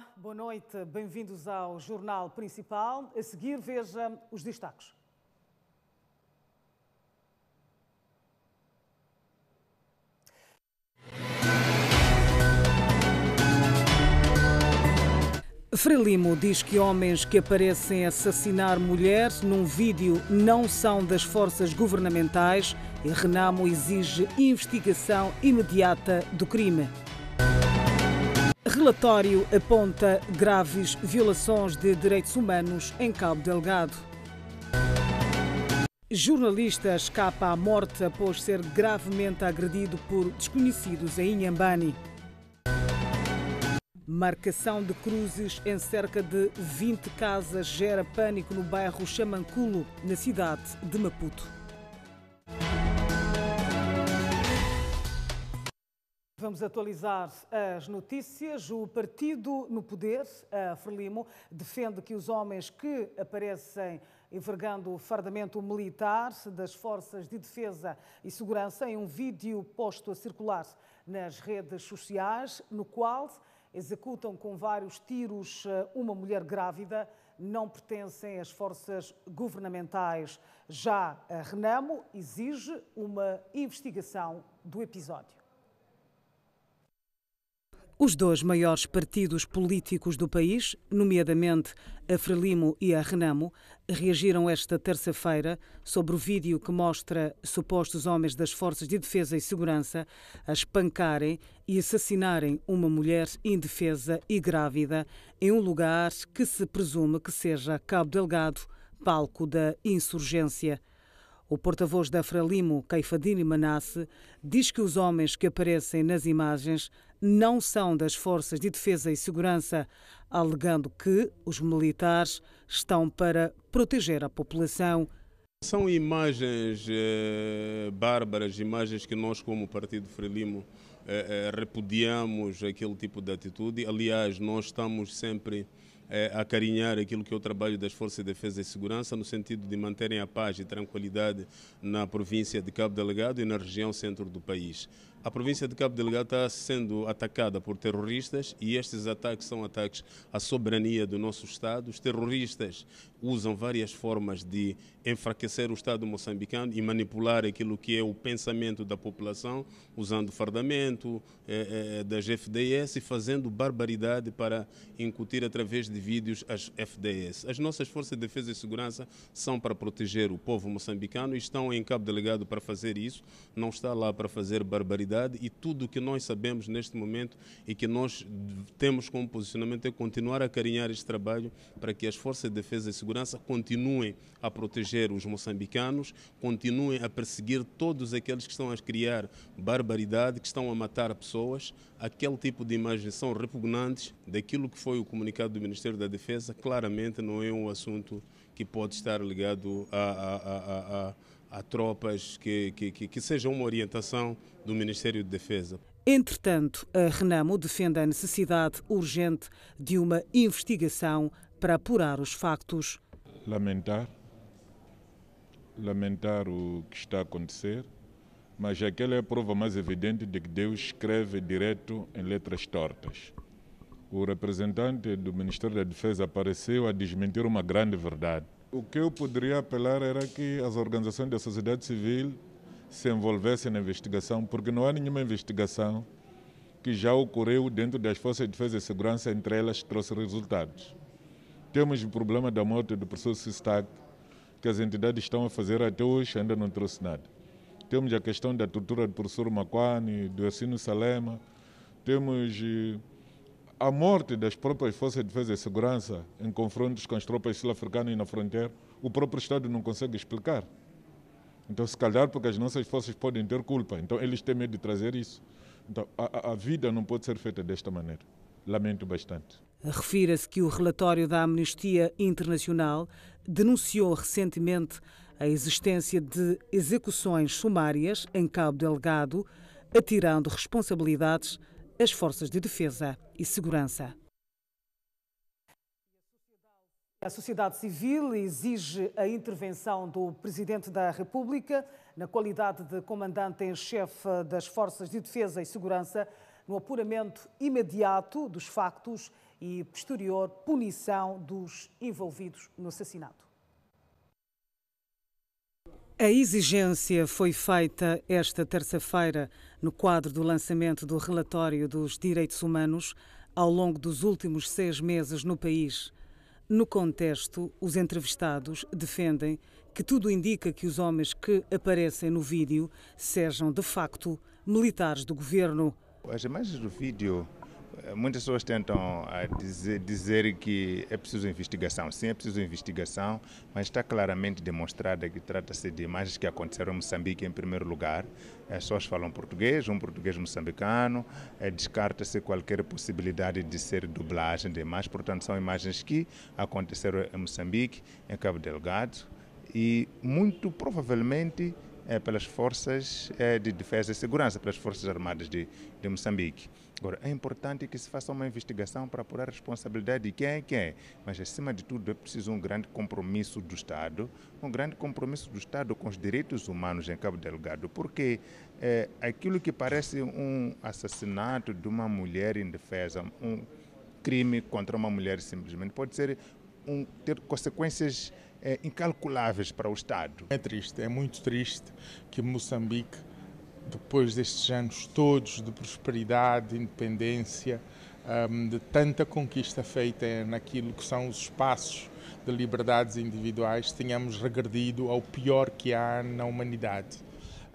Olá, boa noite, bem-vindos ao Jornal Principal. A seguir, veja os destaques. Frelimo diz que homens que aparecem a assassinar mulheres num vídeo não são das forças governamentais e Renamo exige investigação imediata do crime. Relatório aponta graves violações de direitos humanos em Cabo Delgado. Jornalista escapa à morte após ser gravemente agredido por desconhecidos em Inhambane. Marcação de cruzes em cerca de 20 casas gera pânico no bairro Chamanculo, na cidade de Maputo. Vamos atualizar as notícias. O partido no poder, a Frelimo, defende que os homens que aparecem envergando o fardamento militar das Forças de Defesa e Segurança em um vídeo posto a circular nas redes sociais, no qual executam com vários tiros uma mulher grávida, não pertencem às forças governamentais. Já a Renamo exige uma investigação do episódio. Os dois maiores partidos políticos do país, nomeadamente a Frelimo e a Renamo, reagiram esta terça-feira sobre o vídeo que mostra supostos homens das Forças de Defesa e Segurança a espancarem e assassinarem uma mulher indefesa e grávida em um lugar que se presume que seja Cabo Delgado, palco da insurgência. O porta-voz da Frelimo, Caifadine Manasse, diz que os homens que aparecem nas imagens não são das Forças de Defesa e Segurança, alegando que os militares estão para proteger a população. São imagens bárbaras, imagens que nós, como Partido Frelimo, repudiamos aquele tipo de atitude. Aliás, nós estamos sempre a acarinhar aquilo que é o trabalho das Forças de Defesa e Segurança, no sentido de manterem a paz e tranquilidade na província de Cabo Delgado e na região centro do país. A província de Cabo Delgado está sendo atacada por terroristas e estes ataques são ataques à soberania do nosso Estado. Os terroristas usam várias formas de enfraquecer o Estado moçambicano e manipular aquilo que é o pensamento da população, usando fardamento das FDS e fazendo barbaridade para incutir através de vídeos as FDS. As nossas Forças de Defesa e Segurança são para proteger o povo moçambicano e estão em Cabo Delgado para fazer isso, não está lá para fazer barbaridade. E tudo o que nós sabemos neste momento e que nós temos como posicionamento é continuar a acarinhar este trabalho para que as Forças de Defesa e Segurança continuem a proteger os moçambicanos, continuem a perseguir todos aqueles que estão a criar barbaridade, que estão a matar pessoas. Aquele tipo de imagens são repugnantes. Daquilo que foi o comunicado do Ministério da Defesa, claramente não é um assunto que pode estar ligado a tropas que sejam uma orientação do Ministério de Defesa. Entretanto, a Renamo defende a necessidade urgente de uma investigação para apurar os factos. Lamentar o que está a acontecer, mas aquela é a prova mais evidente de que Deus escreve direto em letras tortas. O representante do Ministério da Defesa apareceu a desmentir uma grande verdade. O que eu poderia apelar era que as organizações da sociedade civil se envolvessem na investigação, porque não há nenhuma investigação que já ocorreu dentro das Forças de Defesa e Segurança, entre elas, que trouxe resultados. Temos o problema da morte do professor Sistag, que as entidades estão a fazer até hoje, ainda não trouxe nada. Temos a questão da tortura do professor Makwani, do Assino Salema, temos a morte das próprias Forças de Defesa e Segurança em confrontos com as tropas sul-africanas na fronteira, o próprio Estado não consegue explicar. Então, se calhar, porque as nossas forças podem ter culpa, então eles têm medo de trazer isso. Então, a vida não pode ser feita desta maneira. Lamento bastante. Refira-se que o relatório da Amnistia Internacional denunciou recentemente a existência de execuções sumárias em Cabo Delgado, atirando responsabilidades às Forças de Defesa e Segurança. A sociedade civil exige a intervenção do Presidente da República, na qualidade de comandante em chefe das Forças de Defesa e Segurança, no apuramento imediato dos factos e posterior punição dos envolvidos no assassinato. A exigência foi feita esta terça-feira no quadro do lançamento do relatório dos direitos humanos ao longo dos últimos 6 meses no país. No contexto, os entrevistados defendem que tudo indica que os homens que aparecem no vídeo sejam, de facto, militares do governo. As imagens do vídeo, muitas pessoas tentam dizer que é preciso investigação. Sim, é preciso investigação, mas está claramente demonstrada que trata-se de imagens que aconteceram em Moçambique em primeiro lugar. As pessoas falam português, um português moçambicano, descarta-se qualquer possibilidade de ser dublagem de imagens. Portanto, são imagens que aconteceram em Moçambique, em Cabo Delgado e muito provavelmente pelas forças de defesa e segurança, pelas forças armadas de Moçambique. Agora, é importante que se faça uma investigação para apurar a responsabilidade de quem é quem, mas acima de tudo é preciso um grande compromisso do Estado, com os direitos humanos em Cabo Delgado, porque aquilo que parece um assassinato de uma mulher indefesa, um crime contra uma mulher simplesmente, pode ser ter consequências incalculáveis para o Estado. É triste, é muito triste que Moçambique, depois destes anos todos de prosperidade, de independência, de tanta conquista feita naquilo que são os espaços de liberdades individuais, tenhamos regredido ao pior que há na humanidade.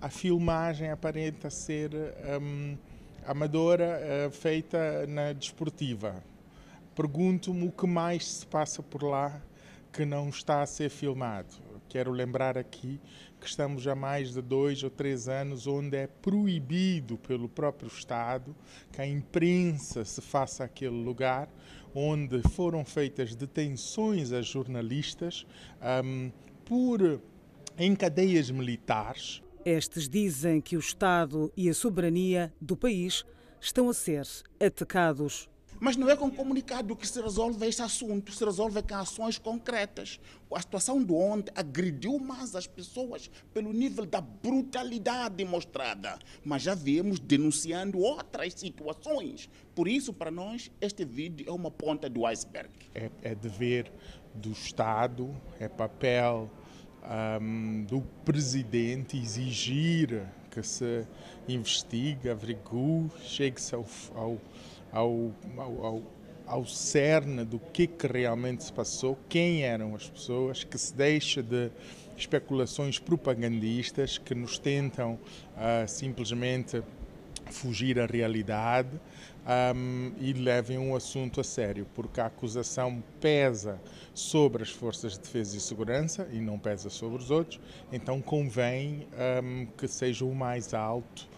A filmagem aparenta ser amadora, feita na desportiva. Pergunto-me o que mais se passa por lá que não está a ser filmado. Quero lembrar aqui que estamos há mais de 2 ou 3 anos onde é proibido pelo próprio Estado que a imprensa se faça aquele lugar, onde foram feitas detenções a jornalistas em cadeias militares. Estes dizem que o Estado e a soberania do país estão a ser atacados. Mas não é com comunicado que se resolve este assunto, se resolve com ações concretas. A situação de ontem agrediu mais as pessoas pelo nível da brutalidade mostrada, mas já viemos denunciando outras situações. Por isso, para nós, este vídeo é uma ponta do iceberg. É dever do Estado, é papel do Presidente exigir que se investigue, averigüe, chegue-se ao cerne do que realmente se passou, quem eram as pessoas, que se deixa de especulações propagandistas que nos tentam simplesmente fugir à realidade e levem um assunto a sério, porque a acusação pesa sobre as forças de defesa e segurança e não pesa sobre os outros, então convém que seja o mais alto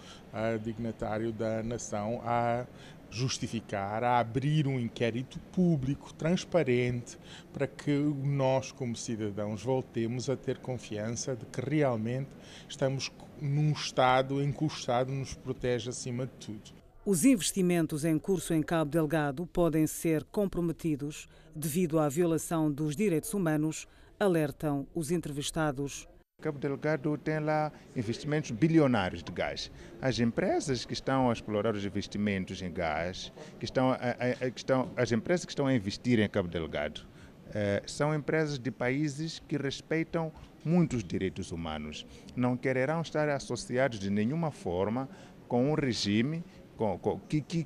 dignatário da nação a justificar, a abrir um inquérito público, transparente, para que nós, como cidadãos, voltemos a ter confiança de que realmente estamos num Estado em que o Estado nos protege acima de tudo. Os investimentos em curso em Cabo Delgado podem ser comprometidos devido à violação dos direitos humanos, alertam os entrevistados. Cabo Delgado tem lá investimentos bilionários de gás. As empresas que estão a explorar os investimentos em gás, as empresas que estão a investir em Cabo Delgado, são empresas de países que respeitam muitos direitos humanos. Não quererão estar associados de nenhuma forma com um regime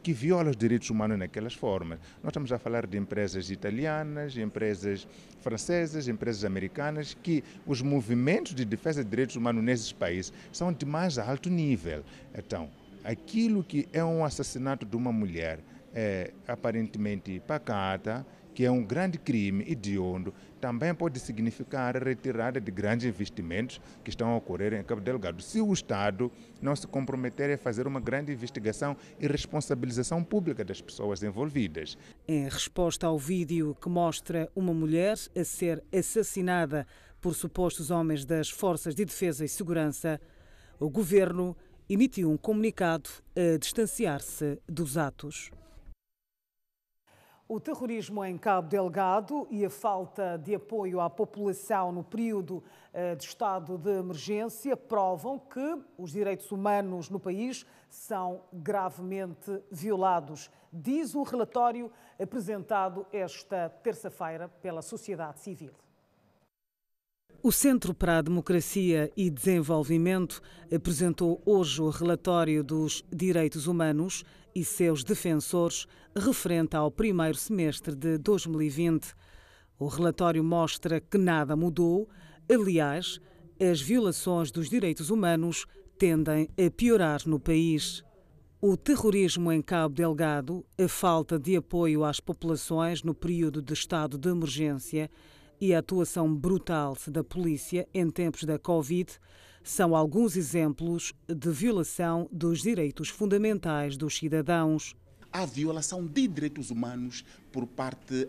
que viola os direitos humanos naquelas formas. Nós estamos a falar de empresas italianas, empresas francesas, empresas americanas, que os movimentos de defesa de direitos humanos nesses países são de mais alto nível. Então, aquilo que é um assassinato de uma mulher aparentemente pacata, que é um grande crime hediondo, também pode significar a retirada de grandes investimentos que estão a ocorrer em Cabo Delgado. Se o Estado não se comprometer a fazer uma grande investigação e responsabilização pública das pessoas envolvidas. Em resposta ao vídeo que mostra uma mulher a ser assassinada por supostos homens das Forças de Defesa e Segurança, o governo emitiu um comunicado a distanciar-se dos atos. O terrorismo em Cabo Delgado e a falta de apoio à população no período de estado de emergência provam que os direitos humanos no país são gravemente violados, diz um relatório apresentado esta terça-feira pela sociedade civil. O Centro para a Democracia e Desenvolvimento apresentou hoje o relatório dos direitos humanos e seus defensores referente ao primeiro semestre de 2020. O relatório mostra que nada mudou. Aliás, as violações dos direitos humanos tendem a piorar no país. O terrorismo em Cabo Delgado, a falta de apoio às populações no período de estado de emergência e a atuação brutal da polícia em tempos da Covid são alguns exemplos de violação dos direitos fundamentais dos cidadãos. Há violação de direitos humanos por parte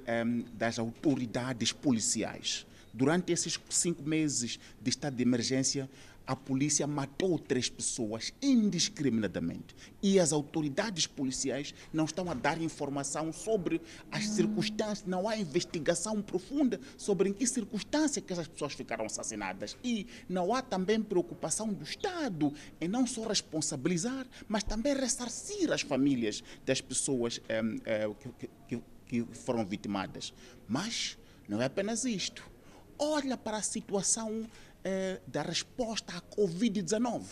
das autoridades policiais. Durante esses 5 meses de estado de emergência, a polícia matou 3 pessoas indiscriminadamente. E as autoridades policiais não estão a dar informação sobre as circunstâncias, não há investigação profunda sobre em que circunstância que essas pessoas ficaram assassinadas. E não há também preocupação do Estado em não só responsabilizar, mas também ressarcir as famílias das pessoas que foram vitimadas. Mas não é apenas isto. Olha para a situação da resposta à Covid-19,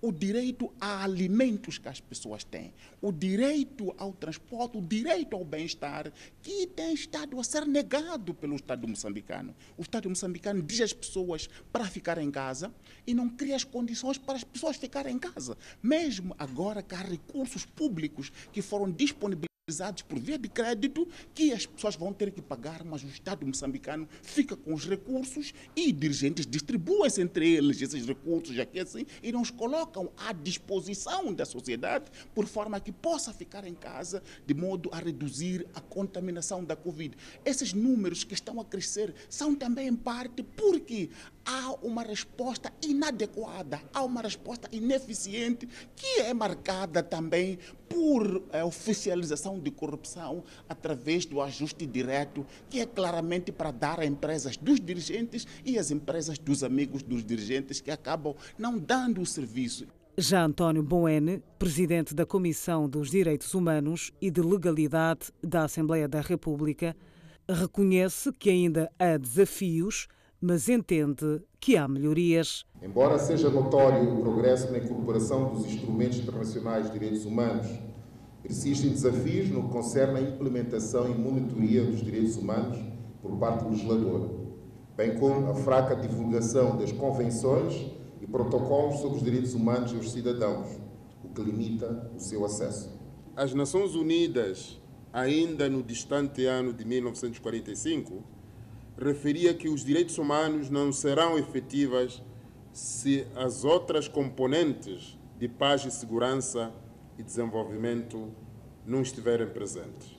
o direito a alimentos que as pessoas têm, o direito ao transporte, o direito ao bem-estar, que tem estado a ser negado pelo Estado moçambicano. O Estado moçambicano diz às pessoas para ficarem em casa e não cria as condições para as pessoas ficarem em casa. Mesmo agora que há recursos públicos que foram disponibilizados por via de crédito, que as pessoas vão ter que pagar, mas o Estado moçambicano fica com os recursos e dirigentes distribuem-se entre eles esses recursos aqui assim e não os colocam à disposição da sociedade por forma que possa ficar em casa de modo a reduzir a contaminação da Covid. Esses números que estão a crescer são também em parte porque há uma resposta inadequada, há uma resposta ineficiente que é marcada também por oficialização de corrupção através do ajuste direto, que é claramente para dar a empresas dos dirigentes e as empresas dos amigos dos dirigentes que acabam não dando o serviço. Já António Boene, presidente da Comissão dos Direitos Humanos e de Legalidade da Assembleia da República, reconhece que ainda há desafios, mas entende que há melhorias. Embora seja notório o progresso na incorporação dos instrumentos internacionais de direitos humanos, persistem desafios no que concerne à implementação e monitoria dos direitos humanos por parte do legislador, bem como a fraca divulgação das convenções e protocolos sobre os direitos humanos e os cidadãos, o que limita o seu acesso. As Nações Unidas, ainda no distante ano de 1945, referia que os direitos humanos não serão efetivas se as outras componentes de paz e segurança e desenvolvimento não estiverem presentes.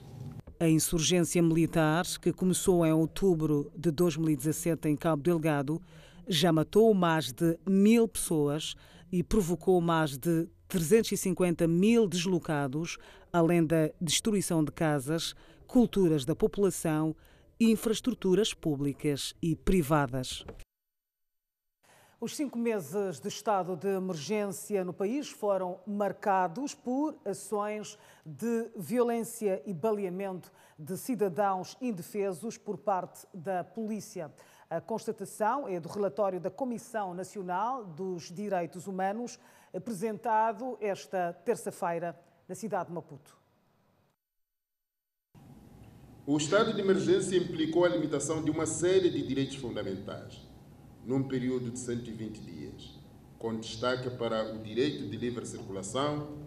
A insurgência militar, que começou em outubro de 2017 em Cabo Delgado, já matou mais de 1000 pessoas e provocou mais de 350 mil deslocados, além da destruição de casas, culturas da população e infraestruturas públicas e privadas. Os 5 meses de estado de emergência no país foram marcados por ações de violência e baleamento de cidadãos indefesos por parte da polícia. A constatação é do relatório da Comissão Nacional dos Direitos Humanos, apresentado esta terça-feira na cidade de Maputo. O estado de emergência implicou a limitação de uma série de direitos fundamentais, num período de 120 dias, com destaque para o direito de livre circulação,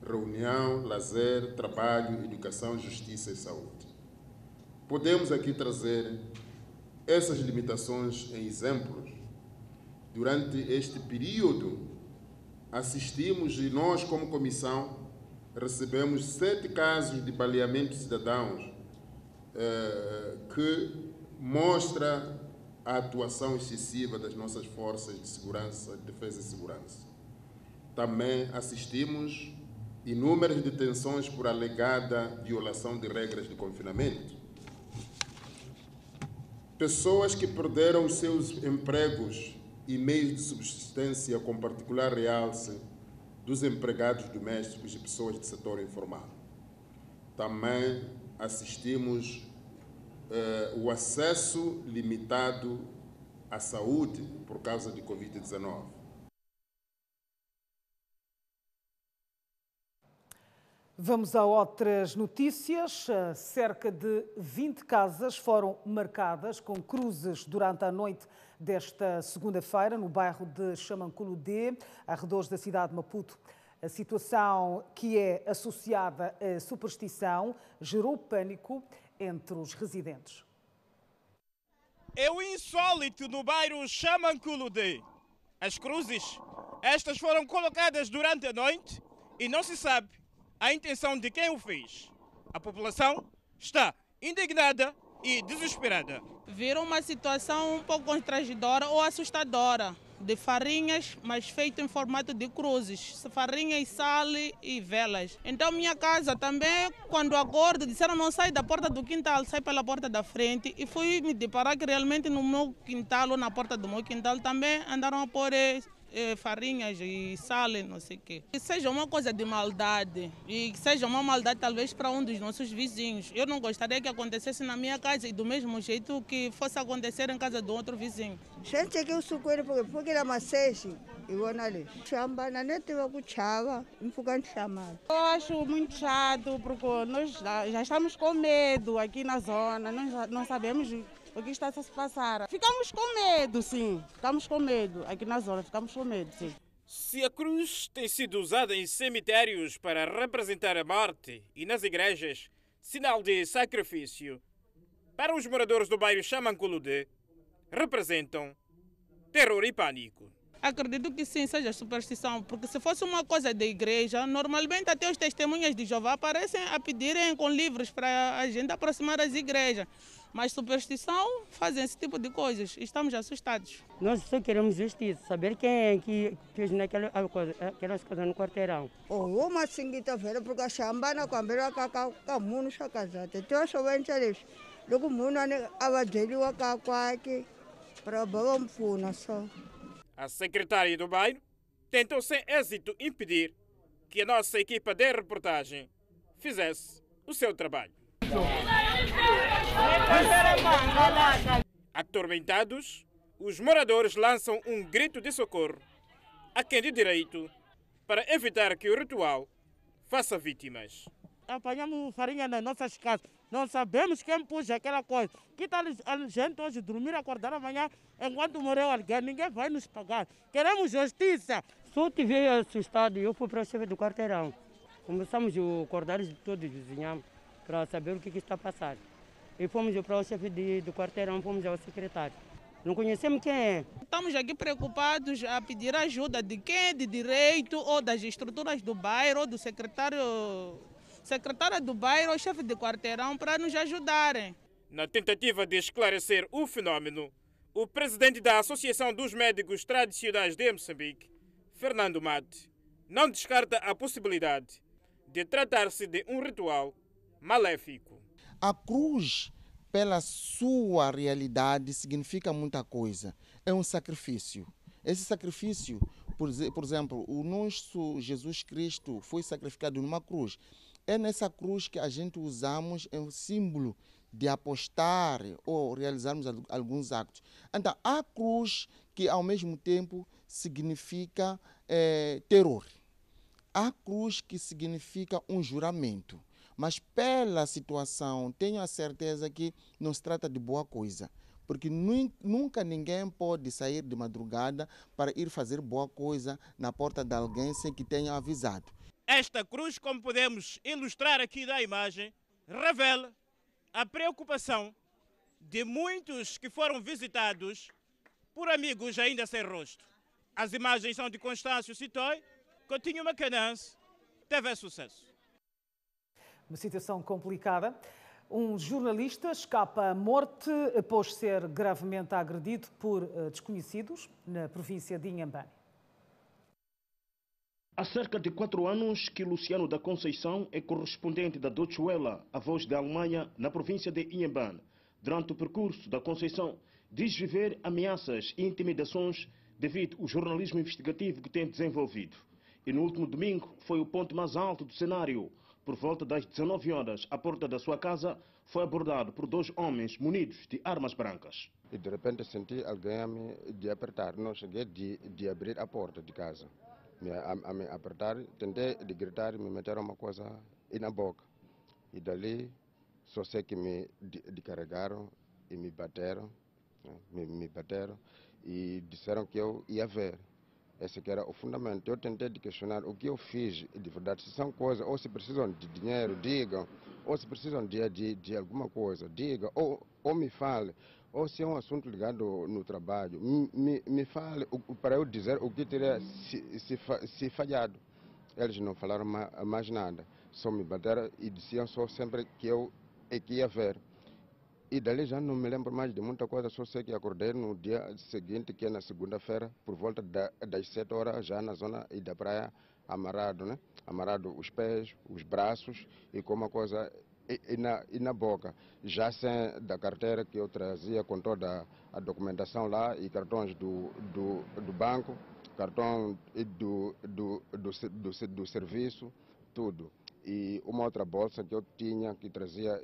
reunião, lazer, trabalho, educação, justiça e saúde. Podemos aqui trazer essas limitações em exemplos. Durante este período, assistimos e nós, como comissão, recebemos 7 casos de baleamento de cidadãos, que mostra a atuação excessiva das nossas forças de segurança, defesa e segurança. Também assistimos inúmeras detenções por alegada violação de regras de confinamento, pessoas que perderam os seus empregos e meios de subsistência, com particular realce dos empregados domésticos e pessoas do setor informal. Também assistimos o acesso limitado à saúde por causa de Covid-19. Vamos a outras notícias. Cerca de 20 casas foram marcadas com cruzes durante a noite desta segunda-feira no bairro de Xamanculo-D, arredores da cidade de Maputo. A situação, que é associada à superstição, gerou pânico entre os residentes. É o insólito no bairro Xamanculo-D. As cruzes, estas foram colocadas durante a noite e não se sabe a intenção de quem o fez. A população está indignada e desesperada. Viram uma situação um pouco constrangedora ou assustadora, de farinhas, mas feito em formato de cruzes, farinhas, sal e velas. Então minha casa também, quando acordo, disseram não sai da porta do quintal, sai pela porta da frente, e fui me deparar que realmente no meu quintal ou na porta do meu quintal também andaram a pôr farinhas e sal, não sei o quê. Que seja uma coisa de maldade e que seja uma maldade talvez para um dos nossos vizinhos. Eu não gostaria que acontecesse na minha casa e do mesmo jeito que fosse acontecer em casa do outro vizinho. Gente que usukwini porque era maseji iwona leswi xihambana ne tiva ku chava mpfhuka ni hlamala. Eu acho muito chato porque nós já estamos com medo aqui na zona, nós não sabemos o que está a se passar. Ficamos com medo, sim. Ficamos com medo. Aqui na zona, ficamos com medo, sim. Se a cruz tem sido usada em cemitérios para representar a morte e nas igrejas, sinal de sacrifício, para os moradores do bairro Xamanculo-D, representam terror e pânico. Acredito que sim, seja superstição, porque se fosse uma coisa da igreja, normalmente até os testemunhas de Jeová aparecem a pedirem com livros para a gente aproximar das igrejas. Mas superstição fazem esse tipo de coisas. Estamos assustados. Nós só queremos justiça, saber quem é que fez aquelas coisas no quarteirão. Uma singita velha porque a xihambana kwambela ka munhu swa kazata. Então só vai entrar leswi. Loko munhu a vabyeliwa ka kwake para bava mpfuna só. A secretária do bairro tentou sem êxito impedir que a nossa equipa de reportagem fizesse o seu trabalho. Atormentados, os moradores lançam um grito de socorro a quem de direito para evitar que o ritual faça vítimas. Apanhamos farinha nas nossas casas. Não sabemos quem pôs aquela coisa. Que tal a gente hoje dormir, acordar amanhã, enquanto morreu alguém, ninguém vai nos pagar. Queremos justiça. Só te veio assustado, eu fui para o chefe do quarteirão. Começamos a acordar todos, vizinhamos, para saber o que está passando. E fomos para o chefe do quarteirão, fomos ao secretário. Não conhecemos quem é. Estamos aqui preocupados a pedir ajuda de quem é de direito ou das estruturas do bairro, ou do secretária do bairro ou chefe de quarteirão para nos ajudarem. Na tentativa de esclarecer o fenômeno, o presidente da Associação dos Médicos Tradicionais de Moçambique, Fernando Mate, não descarta a possibilidade de tratar-se de um ritual maléfico. A cruz, pela sua realidade, significa muita coisa. É um sacrifício. Esse sacrifício, por exemplo, o nosso Jesus Cristo foi sacrificado numa cruz. É nessa cruz que a gente usamos um símbolo de apostar ou realizarmos alguns actos. Então, a cruz que ao mesmo tempo significa terror. A cruz que significa um juramento. Mas pela situação, tenho a certeza que não se trata de boa coisa. Porque nunca ninguém pode sair de madrugada para ir fazer boa coisa na porta de alguém sem que tenha avisado. Esta cruz, como podemos ilustrar aqui da imagem, revela a preocupação de muitos que foram visitados por amigos ainda sem rosto. As imagens são de Constâncio Citói, Coutinho Macanãs, TV Sucesso. Uma situação complicada. Um jornalista escapa à morte após ser gravemente agredido por desconhecidos na província de Inhambane. Há cerca de 4 anos que Luciano da Conceição é correspondente da Deutsche Welle, a voz da Alemanha, na província de Inhambane. Durante o percurso da Conceição, diz viver ameaças e intimidações devido ao jornalismo investigativo que tem desenvolvido. E no último domingo foi o ponto mais alto do cenário. Por volta das 19 horas, à porta da sua casa, foi abordado por 2 homens munidos de armas brancas. E de repente senti alguém a me apertar. Não cheguei de abrir a porta de casa. A me apertar, tentei de gritar e me meteram uma coisa na boca. E dali só sei que me carregaram e me bateram. Me bateram e disseram que eu ia ver. Esse que era o fundamento. Eu tentei de questionar o que eu fiz de verdade. Se são coisas, ou se precisam de dinheiro, digam. Ou se precisam de alguma coisa, digam. Ou me fale. Ou se é um assunto ligado no trabalho, me fale para eu dizer o que teria se falhado. Eles não falaram mais nada. Só me bateram e diziam só sempre que eu ia ver. E dali já não me lembro mais de muita coisa, só sei que acordei no dia seguinte, que é na segunda-feira, por volta das 7 horas, já na zona da praia, amarrado, né? Amarrado os pés, os braços e com uma coisa na boca. Já sem da carteira que eu trazia com toda a documentação lá e cartões do banco, cartão do serviço, tudo. E uma outra bolsa que eu tinha, que trazia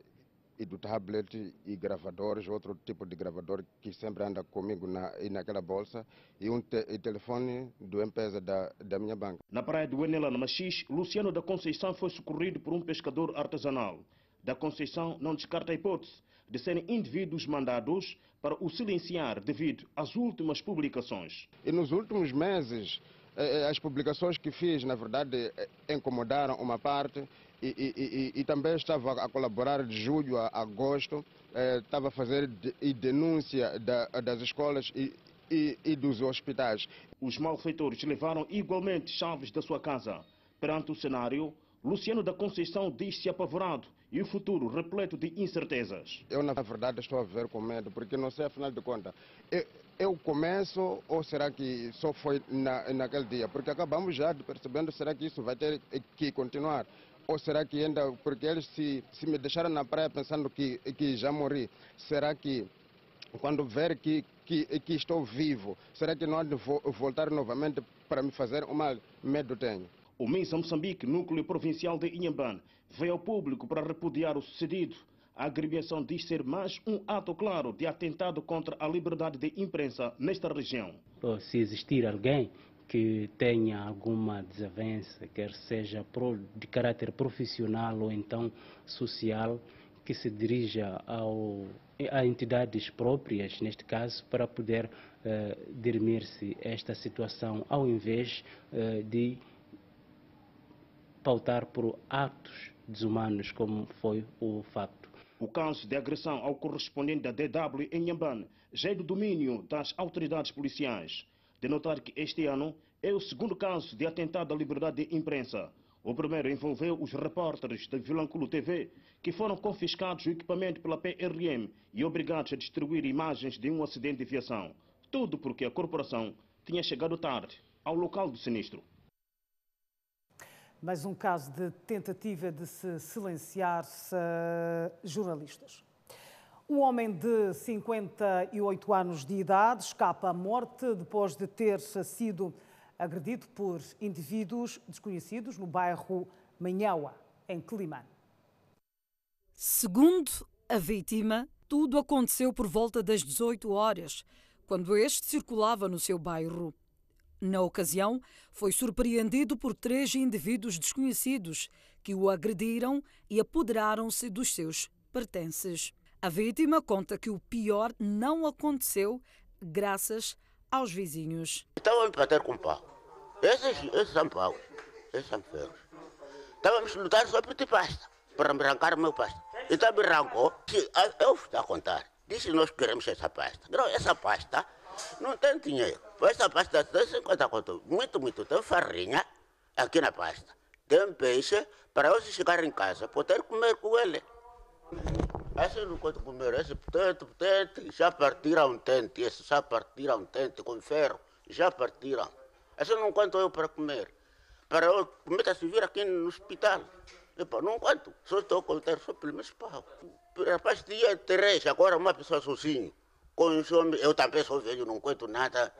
e do tablet e gravadores, outro tipo de gravador que sempre anda comigo naquela bolsa, e um telefone do empresa da minha banca. Na praia do Enela, no Machis, Luciano da Conceição foi socorrido por um pescador artesanal. Da Conceição não descarta a hipótese de serem indivíduos mandados para o silenciar devido às últimas publicações. E nos últimos meses, as publicações que fiz, na verdade, incomodaram uma parte. E também estava a colaborar de julho a agosto, estava a fazer denúncia das escolas e dos hospitais. Os malfeitores levaram igualmente chaves da sua casa. Perante o cenário, Luciano da Conceição diz-se apavorado e o futuro repleto de incertezas. Eu, na verdade, estou a ver com medo, porque não sei, afinal de contas, eu começo ou será que só foi naquele dia? Porque acabamos já de percebendo, será que isso vai ter que continuar? Ou será que ainda, porque eles se me deixaram na praia pensando que já morri, será que quando ver que estou vivo, será que não há de voltar novamente para me fazer o mal? Medo tenho. O MINSA Moçambique, núcleo provincial de Inhambane, veio ao público para repudiar o sucedido. A agremiação diz ser mais um ato claro de atentado contra a liberdade de imprensa nesta região. Se existir alguém que tenha alguma desavença, quer seja de caráter profissional ou então social, que se dirija a entidades próprias, neste caso, para poder dirimir-se esta situação, ao invés de pautar por atos desumanos, como foi o facto. O caso de agressão ao correspondente da DW em Inhambane já é do domínio das autoridades policiais. De notar que este ano é o segundo caso de atentado à liberdade de imprensa. O primeiro envolveu os repórteres da Vilanculo TV, que foram confiscados o equipamento pela PRM e obrigados a distribuir imagens de um acidente de viação. Tudo porque a corporação tinha chegado tarde ao local do sinistro. Mais um caso de tentativa de se silenciar jornalistas. Um homem de 58 anos de idade escapa à morte depois de ter sido agredido por indivíduos desconhecidos no bairro Manhaua, em Quelimane. Segundo a vítima, tudo aconteceu por volta das 18 horas, quando este circulava no seu bairro. Na ocasião, foi surpreendido por 3 indivíduos desconhecidos que o agrediram e apoderaram-se dos seus pertences. A vítima conta que o pior não aconteceu graças aos vizinhos. Estava a me bater com pau. Esses são paus, esses são ferros. Estávamos a lutar só por de pasta, para me arrancar o meu pasta. Então me arrancou, eu estou a contar. Disse, nós queremos essa pasta. Não, essa pasta não tem dinheiro. Essa pasta tem 50 conto. Muito. Tem farinha aqui na pasta. Tem peixe para eu chegar em casa, poder comer com ele. Esse não pode comer, esse potente, já partiram um tente, esse já partiram um tente com ferro, já partiram. Esse não conto eu para comer. para eu começar a se vir aqui no hospital. Epa, não aguento, só estou a contar só pelo menos pago. Rapaz, dia 3, agora uma pessoa sozinho. Consome, eu também sou velho, não aguento nada.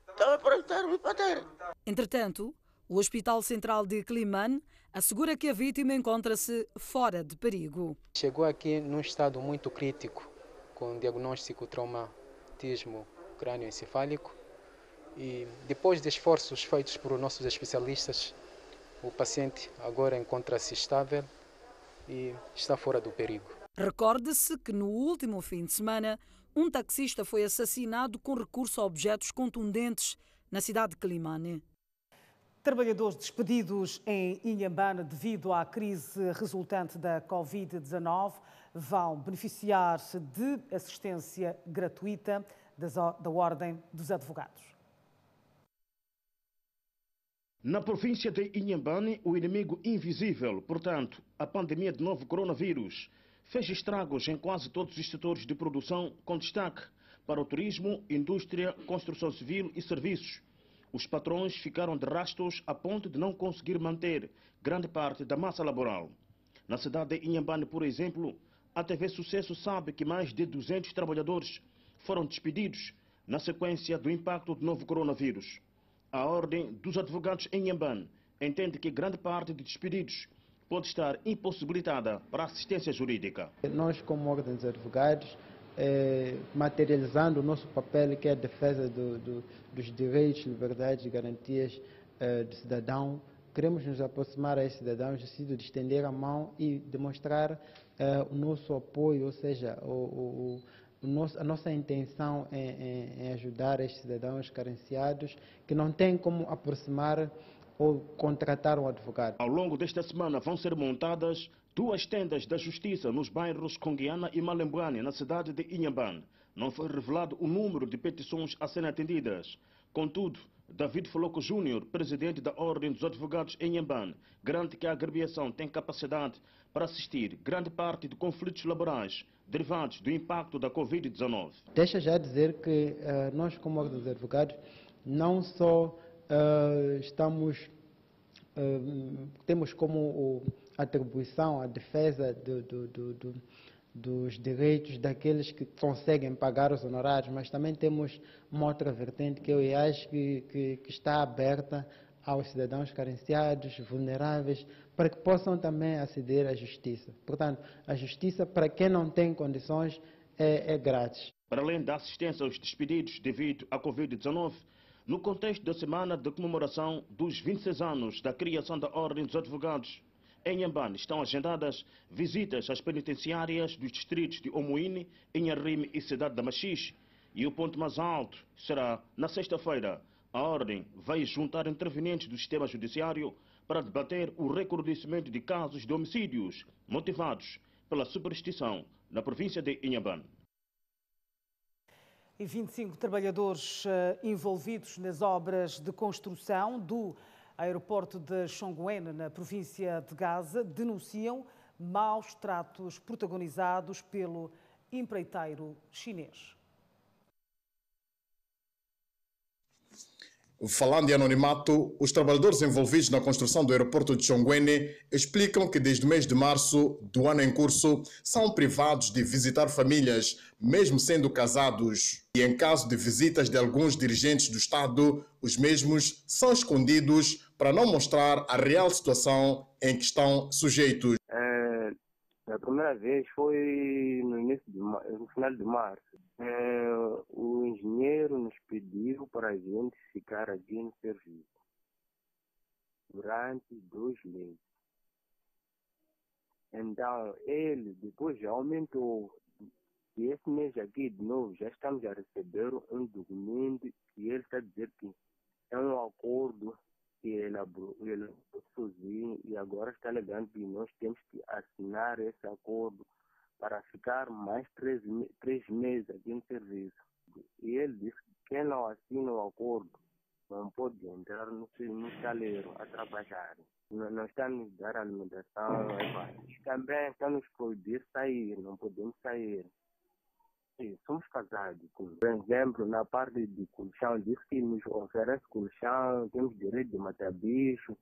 Estava para estar-me para ter. Entretanto, o Hospital Central de Climane assegura que a vítima encontra-se fora de perigo. Chegou aqui num estado muito crítico, com diagnóstico traumatismo crânioencefálico, e depois de esforços feitos por nossos especialistas, o paciente agora encontra-se estável e está fora do perigo. Recorde-se que no último fim de semana, um taxista foi assassinado com recurso a objetos contundentes na cidade de Climane. Trabalhadores despedidos em Inhambane devido à crise resultante da Covid-19 vão beneficiar-se de assistência gratuita da Ordem dos Advogados. Na província de Inhambane, o inimigo invisível, portanto, a pandemia de novo coronavírus, fez estragos em quase todos os setores de produção, com destaque para o turismo, indústria, construção civil e serviços. Os patrões ficaram de rastos a ponto de não conseguir manter grande parte da massa laboral. Na cidade de Inhambane, por exemplo, a TV Sucesso sabe que mais de 200 trabalhadores foram despedidos na sequência do impacto do novo coronavírus. A Ordem dos Advogados em Inhambane entende que grande parte de despedidos pode estar impossibilitada para a assistência jurídica. Nós, como Ordem dos Advogados, materializando o nosso papel, que é a defesa dos direitos, liberdades e garantias do cidadão, queremos nos aproximar a esses cidadãos, de estender a mão e demonstrar o nosso apoio, ou seja, a nossa intenção em ajudar estes cidadãos carenciados que não têm como aproximar ou contratar um advogado. Ao longo desta semana vão ser montadas 2 tendas da Justiça nos bairros Conguiana e Malembane, na cidade de Inhambane. Não foi revelado o número de petições a serem atendidas. Contudo, David Foloco Júnior, presidente da Ordem dos Advogados em Inhambane, garante que a agremiação tem capacidade para assistir grande parte de conflitos laborais derivados do impacto da Covid-19. Deixa já dizer que nós, como Ordem dos Advogados, não só temos como atribuição a defesa dos direitos daqueles que conseguem pagar os honorários, mas também temos uma outra vertente, que é o IAS, que está aberta aos cidadãos carenciados, vulneráveis, para que possam também aceder à justiça. Portanto, a justiça, para quem não tem condições, é grátis. Para além da assistência aos despedidos devido à Covid-19, no contexto da semana de comemoração dos 26 anos da criação da Ordem dos Advogados, em Inhambane estão agendadas visitas às penitenciárias dos distritos de Omoine, Inharime e Cidade da Machixe. E o ponto mais alto será na sexta-feira. A Ordem vai juntar intervenientes do sistema judiciário para debater o recrudescimento de casos de homicídios motivados pela superstição na província de Inhambane. E 25 trabalhadores envolvidos nas obras de construção do aeroporto de Chonguene, na província de Gaza, denunciam maus tratos protagonizados pelo empreiteiro chinês. Falando em anonimato, os trabalhadores envolvidos na construção do aeroporto de Chonguene explicam que desde o mês de março do ano em curso são privados de visitar famílias, mesmo sendo casados. E em caso de visitas de alguns dirigentes do Estado, os mesmos são escondidos para não mostrar a real situação em que estão sujeitos. A primeira vez foi no final de março. O engenheiro nos pediu para a gente ficar aqui no serviço durante 2 meses. Então, ele depois já aumentou. E esse mês aqui, de novo, já estamos a receber um documento que ele está a dizer que é um acordo que ele elaborou sozinho e agora está alegando que nós temos que assinar esse acordo para ficar mais 3 meses aqui no serviço. E ele disse que quem não assina o acordo não pode entrar no estaleiro a trabalhar. Não está a nos dar alimentação, também está a nos proibir sair, não podemos sair. Sim, somos casados. Por exemplo, na parte de colchão, diz que nos oferece colchão, temos direito de matar bicho,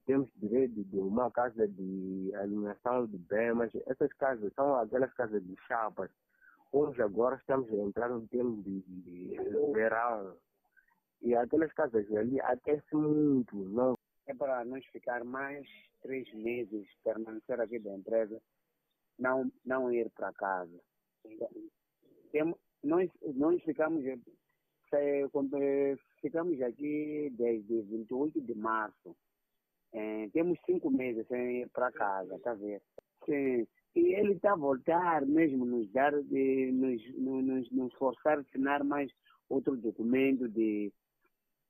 temos direito de uma casa de alimentação de bem, mas essas casas são aquelas casas de chapas. Hoje agora estamos a entrar no tempo de verão e aquelas casas ali aquecem muito. Não é para nós ficar mais 3 meses, permanecer aqui da empresa, não ir para casa. Nós ficamos aqui desde 28 de março. Temos 5 meses sem ir para casa, está a ver? Sim. E ele está a voltar mesmo nos forçar a assinar mais outro documento de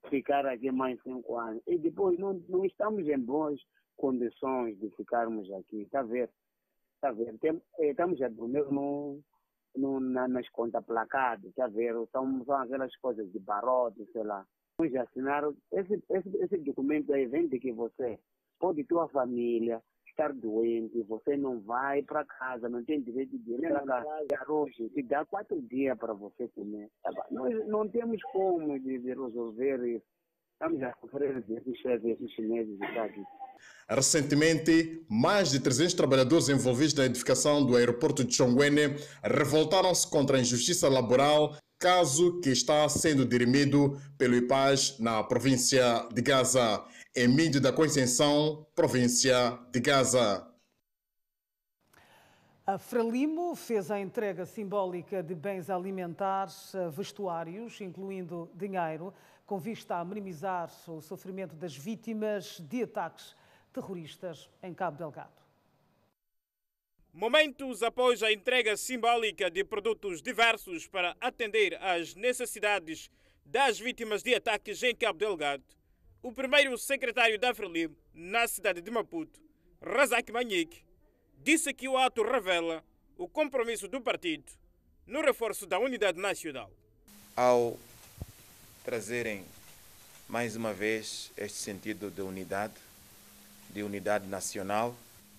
ficar aqui mais 5 anos. E depois não estamos em boas condições de ficarmos aqui, está a ver? Está a ver? Estamos a dormir nas contas placadas, está a ver? São aquelas coisas de barrote, sei lá. Vamos assinar esse documento aí, vem de que você pode ter a família estar doente, você não vai para casa, não tem direito de ir para casa. Hoje, te dá 4 dias para você comer. Nós não temos como de resolver isso. Estamos a sofrer desses chefes, esses chineses aqui. Recentemente, mais de 300 trabalhadores envolvidos na edificação do aeroporto de Chongwene revoltaram-se contra a injustiça laboral, caso que está sendo dirimido pelo IPAS na província de Gaza. Emílio da Conceição, província de Gaza. A Frelimo fez a entrega simbólica de bens alimentares, vestuários, incluindo dinheiro, com vista a minimizar o sofrimento das vítimas de ataques terroristas em Cabo Delgado. Momentos após a entrega simbólica de produtos diversos para atender às necessidades das vítimas de ataques em Cabo Delgado, o primeiro secretário da Frelimo na cidade de Maputo, Razak Manhique, disse que o ato revela o compromisso do partido no reforço da unidade nacional. Ao trazerem mais uma vez este sentido de unidade nacional,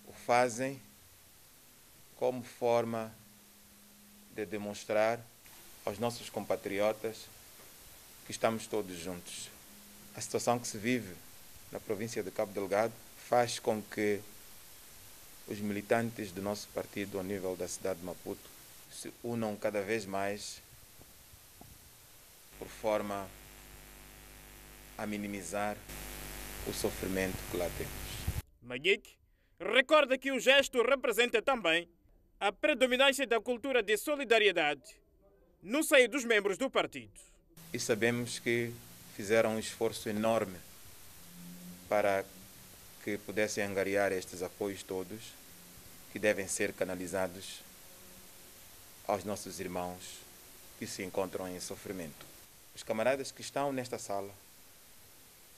o fazem como forma de demonstrar aos nossos compatriotas que estamos todos juntos. A situação que se vive na província de Cabo Delgado faz com que os militantes do nosso partido, ao nível da cidade de Maputo, se unam cada vez mais por forma a minimizar o sofrimento que lá temos. Manhique recorda que o gesto representa também a predominância da cultura de solidariedade no seio dos membros do partido. E sabemos que fizeram um esforço enorme para que pudessem angariar estes apoios todos, que devem ser canalizados aos nossos irmãos que se encontram em sofrimento. Os camaradas que estão nesta sala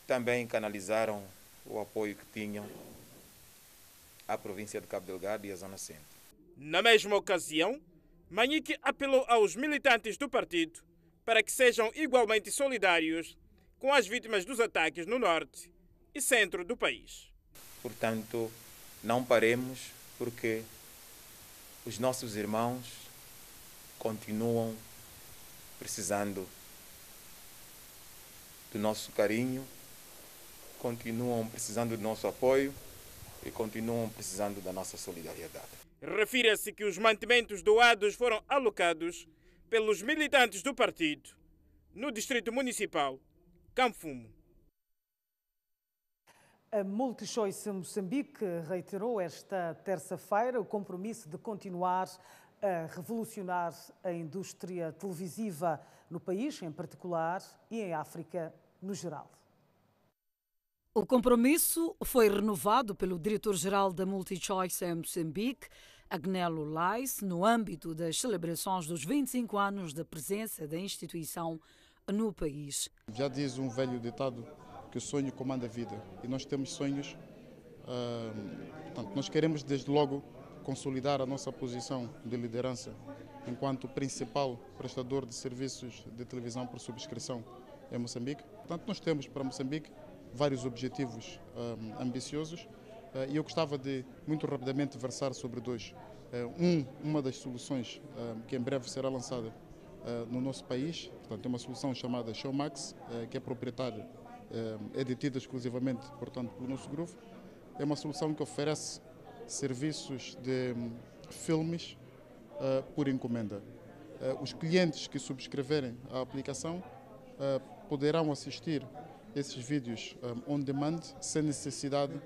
também canalizaram o apoio que tinham à província de Cabo Delgado e à Zona Centro. Na mesma ocasião, Manhique apelou aos militantes do partido para que sejam igualmente solidários com as vítimas dos ataques no norte e centro do país. Portanto, não paremos, porque os nossos irmãos continuam precisando do nosso carinho, continuam precisando do nosso apoio e continuam precisando da nossa solidariedade. Refira-se que os mantimentos doados foram alocados pelos militantes do partido no Distrito Municipal Camfumo. A MultiChoice Moçambique reiterou esta terça-feira o compromisso de continuar a revolucionar a indústria televisiva no país, em particular, e em África, no geral. O compromisso foi renovado pelo diretor-geral da MultiChoice em Moçambique, Agnello Lais, no âmbito das celebrações dos 25 anos da presença da instituição no país. Já diz um velho ditado que o sonho comanda a vida, e nós temos sonhos. Portanto, nós queremos desde logo consolidar a nossa posição de liderança enquanto principal prestador de serviços de televisão por subscrição em Moçambique. Portanto, nós temos para Moçambique vários objetivos ambiciosos, e eu gostava de muito rapidamente versar sobre dois. Uma das soluções que em breve será lançada no nosso país, portanto, é uma solução chamada Showmax, que é proprietária é detida exclusivamente, portanto, pelo nosso grupo. É uma solução que oferece serviços de filmes por encomenda. Os clientes que subscreverem a aplicação poderão assistir esses vídeos on demand sem necessidade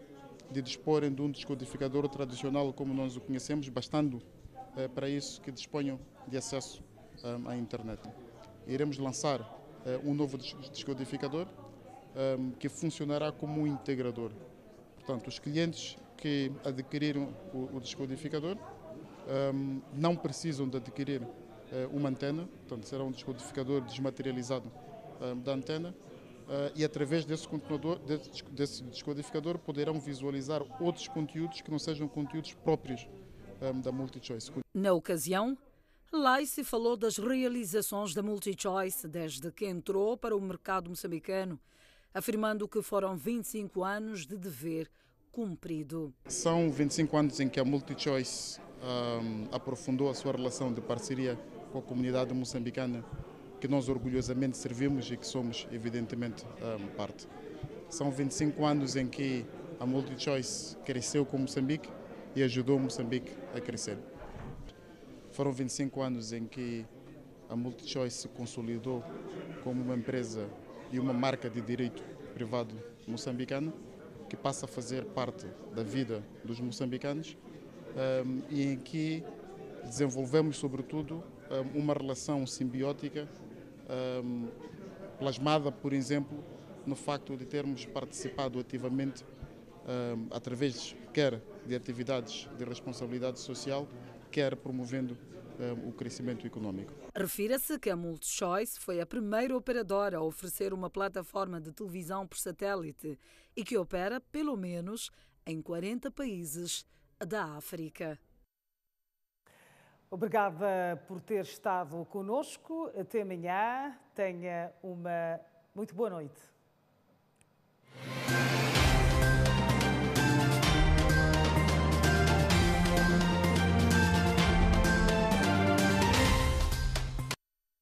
de disporem de um descodificador tradicional como nós o conhecemos, bastando para isso que disponham de acesso à internet. Iremos lançar um novo descodificador que funcionará como um integrador. Portanto, os clientes que adquiriram o descodificador não precisam de adquirir uma antena, portanto, será um descodificador desmaterializado da antena e através desse descodificador poderão visualizar outros conteúdos que não sejam conteúdos próprios da MultiChoice. Na ocasião, Laice falou das realizações da MultiChoice desde que entrou para o mercado moçambicano, afirmando que foram 25 anos de dever cumprido. São 25 anos em que a MultiChoice aprofundou a sua relação de parceria com a comunidade moçambicana, que nós orgulhosamente servimos e que somos, evidentemente, parte. São 25 anos em que a MultiChoice cresceu com Moçambique e ajudou Moçambique a crescer. Foram 25 anos em que a MultiChoice se consolidou como uma empresa e uma marca de direito privado moçambicano, que passa a fazer parte da vida dos moçambicanos e em que desenvolvemos, sobretudo, uma relação simbiótica plasmada, por exemplo, no facto de termos participado ativamente através quer de atividades de responsabilidade social, quer promovendo o crescimento econômico. Refira-se que a MultiChoice foi a primeira operadora a oferecer uma plataforma de televisão por satélite e que opera, pelo menos, em 40 países da África. Obrigada por ter estado conosco. Até amanhã. Tenha uma muito boa noite.